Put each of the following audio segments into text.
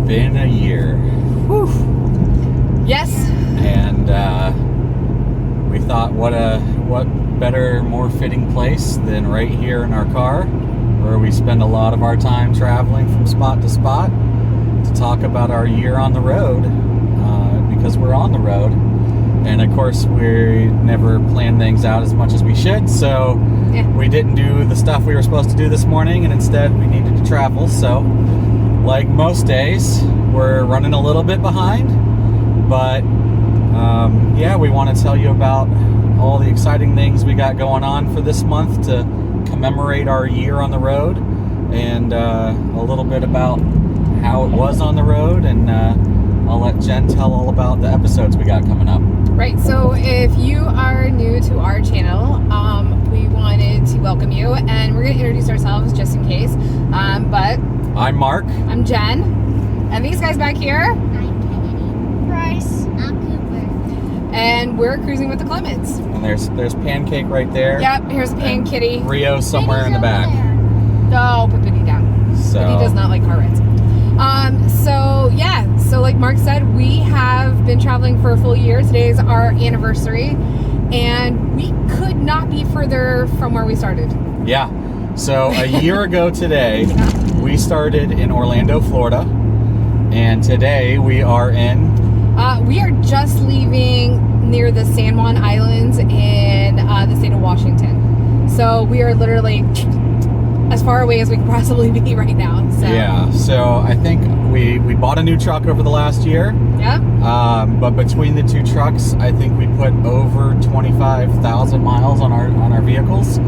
been a year. Whew. Yes. And we thought, what better, more fitting place than right here in our car, where we spend a lot of our time traveling from spot to spot, to talk about our year on the road, because we're on the road. And of course, we never plan things out as much as we should, so we didn't do the stuff we were supposed to do this morning, and instead we needed to travel. So, like most days, we're running a little bit behind, but we want to tell you about all the exciting things we got going on for this month to commemorate our year on the road, and a little bit about how it was on the road, and I'll let Jen tell all about the episodes we got coming up. Right, so if you are new to our channel, we wanted to welcome you, and we're going to introduce ourselves just in case. But I'm Mark. I'm Jen. And these guys back here, I'm Kennedy. Bryce. I'm Cooper. And we're cruising with the Clemons. And there's Pancake right there. Yep, here's Pan Kitty. Rio somewhere in the Kitty's back. over there. Oh, put Biddy down. So Biddy does not like car rides. So like Mark said, we have been traveling for a full year. Today's our anniversary, and we could not be further from where we started. Yeah. So a year ago today, we started in Orlando, Florida, and today we are in... we are just leaving near the San Juan Islands in the state of Washington. So we are literally as far away as we could possibly be right now. So. Yeah, so I think we bought a new truck over the last year. Yeah. But between the two trucks, I think we put over 25,000 miles on our vehicles.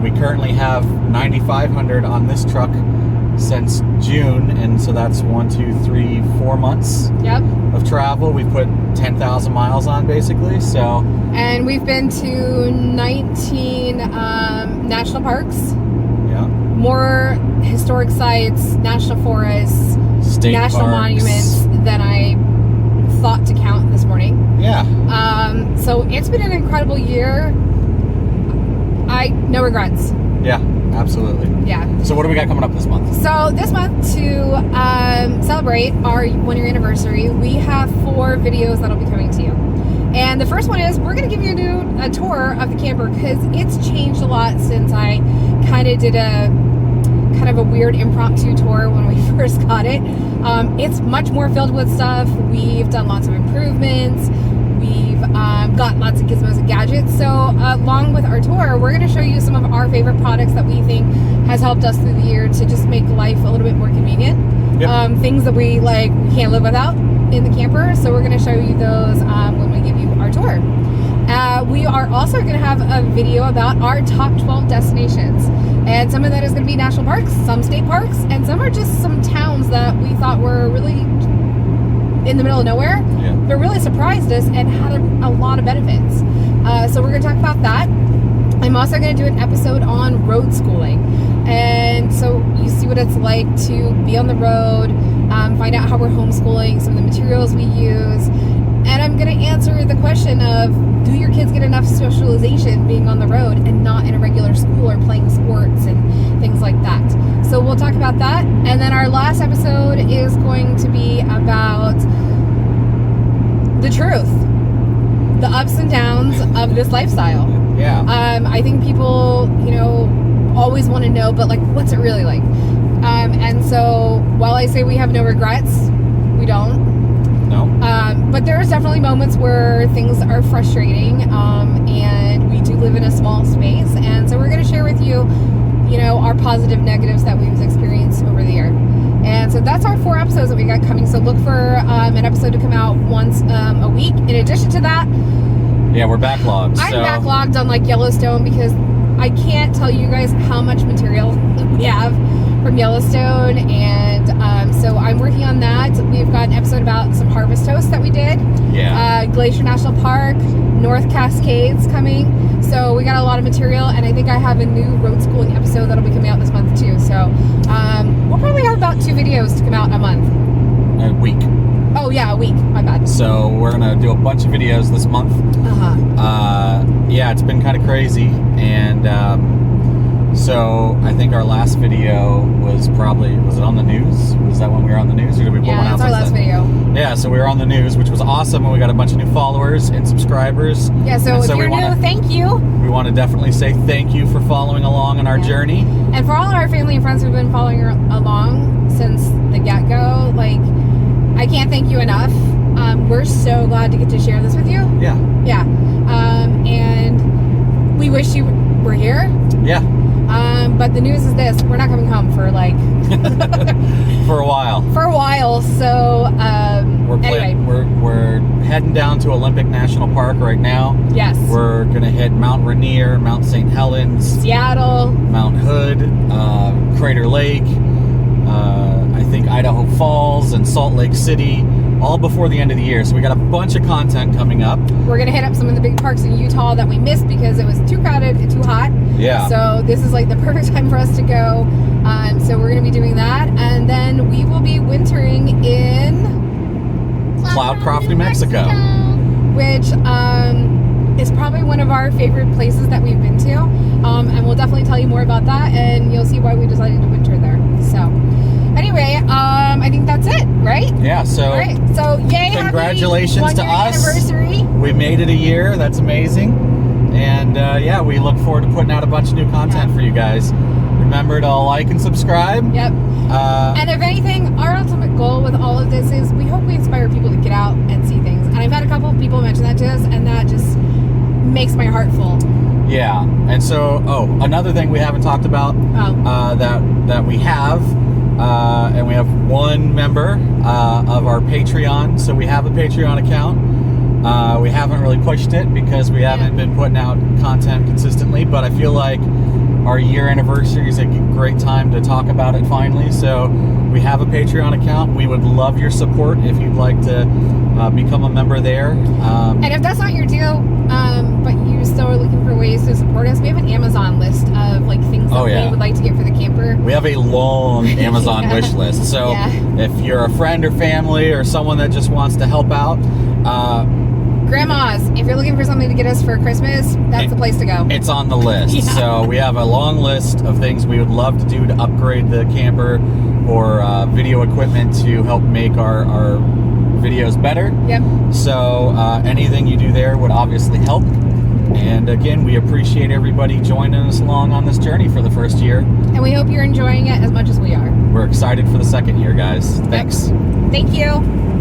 We currently have 9,500 on this truck since June, and so that's 4 months of travel. We put 10,000 miles on basically. So, and we've been to 19 national parks, more historic sites, national forests, state national parks, monuments than I thought to count this morning. So it's been an incredible year. No regrets. Yeah, absolutely. Yeah. So what do we got coming up this month? So this month, to celebrate our 1-year anniversary, we have 4 videos that'll be coming to you. And the first one is, we're going to give you a tour of the camper, because it's changed a lot since I kind of did a weird impromptu tour when we first got it. It's much more filled with stuff. We've done lots of improvements. We've got lots of gizmos and gadgets. So along with our tour, we're going to show you some of our favorite products that we think has helped us through the year to just make life a little bit more convenient. Yep. Things that we can't live without in the camper. So we're going to show you those when we give you our tour. We are also going to have a video about our top 12 destinations. And some of that is going to be national parks, some state parks, and some are just some towns that we thought were really in the middle of nowhere, but really surprised us and had a lot of benefits. So we're going to talk about that. I'm also going to do an episode on road schooling. And so you see what it's like to be on the road, find out how we're homeschooling, some of the materials we use. And I'm going to answer the question of, do your kids get enough socialization being on the road and not in a regular school or playing sports and things like that? So we'll talk about that. And then our last episode is going to be about the truth, the ups and downs of this lifestyle. I think people, always want to know, but what's it really like? And so while I say we have no regrets, we don't. No. But there's definitely moments where things are frustrating, and we do live in a small space, and so we're going to share with you, our positive negatives that we've experienced over the year. And so that's our 4 episodes that we got coming. So look for an episode to come out once a week. In addition to that, we're backlogged. I'm backlogged on Yellowstone, because I can't tell you guys how much material we have from Yellowstone, and so I'm working on that. We've got an episode about some harvest toast that we did. Glacier National Park, North Cascades coming. So we got a lot of material, and I think I have a new road schooling episode that'll be coming out this month too. So we'll probably have about 2 videos to come out a month. A week. Oh yeah, a week. My bad. So we're gonna do a bunch of videos this month. It's been kind of crazy, and So I think our last video was it on the news? Was that when we were on the news, or did we put one Yeah, out that's our since last then? video. Yeah, so we were on the news, which was awesome, and we got a bunch of new followers and subscribers. Yeah, so And if you're new, thank you. We want to definitely say thank you for following along on our journey. And for all of our family and friends who've been following along since the get-go, like, I can't thank you enough. We're so glad to get to share this with you. Yeah. Yeah. And we wish you were here. Yeah. But the news is this: we're not coming home for like For a while. for a while. So anyway, We're heading down to Olympic National Park right now. yes, We're gonna hit Mount Rainier, Mount St. Helens, Seattle. Mount Hood, Crater Lake, I think Idaho Falls and Salt Lake City, all before the end of the year. So we got a bunch of content coming up. We're gonna hit up some of the big parks in Utah that we missed because it was too crowded and too hot. Yeah. So this is like the perfect time for us to go. So we're gonna be doing that, and then we will be wintering in, Cloudcroft, New Mexico. which is probably one of our favorite places that we've been to. And we'll definitely tell you more about that, and you'll see why we decided to winter there. So anyway, I think that's it, right? Yeah, so All right. So yay! Congratulations happy to one-year us. Anniversary. we made it a year. That's amazing. And yeah, we look forward to putting out a bunch of new content for you guys. Remember to like and subscribe. Yep. And if anything, our ultimate goal with all of this is we hope we inspire people to get out and see things. And I've had a couple of people mention that to us, and that just makes my heart full. Yeah. And so, another thing we haven't talked about that we have, and we have one member of our Patreon. So we have a Patreon account. We haven't really pushed it because we haven't been putting out content consistently, but I feel like our year anniversary is a great time to talk about it finally. So we have a Patreon account. We would love your support if you'd like to become a member there. And if that's not your deal, but you still are looking for ways to support us, we have an Amazon list of like things that we would like to get for the camper. We have a long Amazon wish list. So if you're a friend or family or someone that just wants to help out, Grandmas, if you're looking for something to get us for Christmas, that's the place to go. it's on the list. So we have a long list of things we would love to do to upgrade the camper or video equipment to help make our videos better. Yep. So anything you do there would obviously help. And again, we appreciate everybody joining us along on this journey for the first year. And we hope you're enjoying it as much as we are. We're excited for the second year, guys. Thanks. Thank you.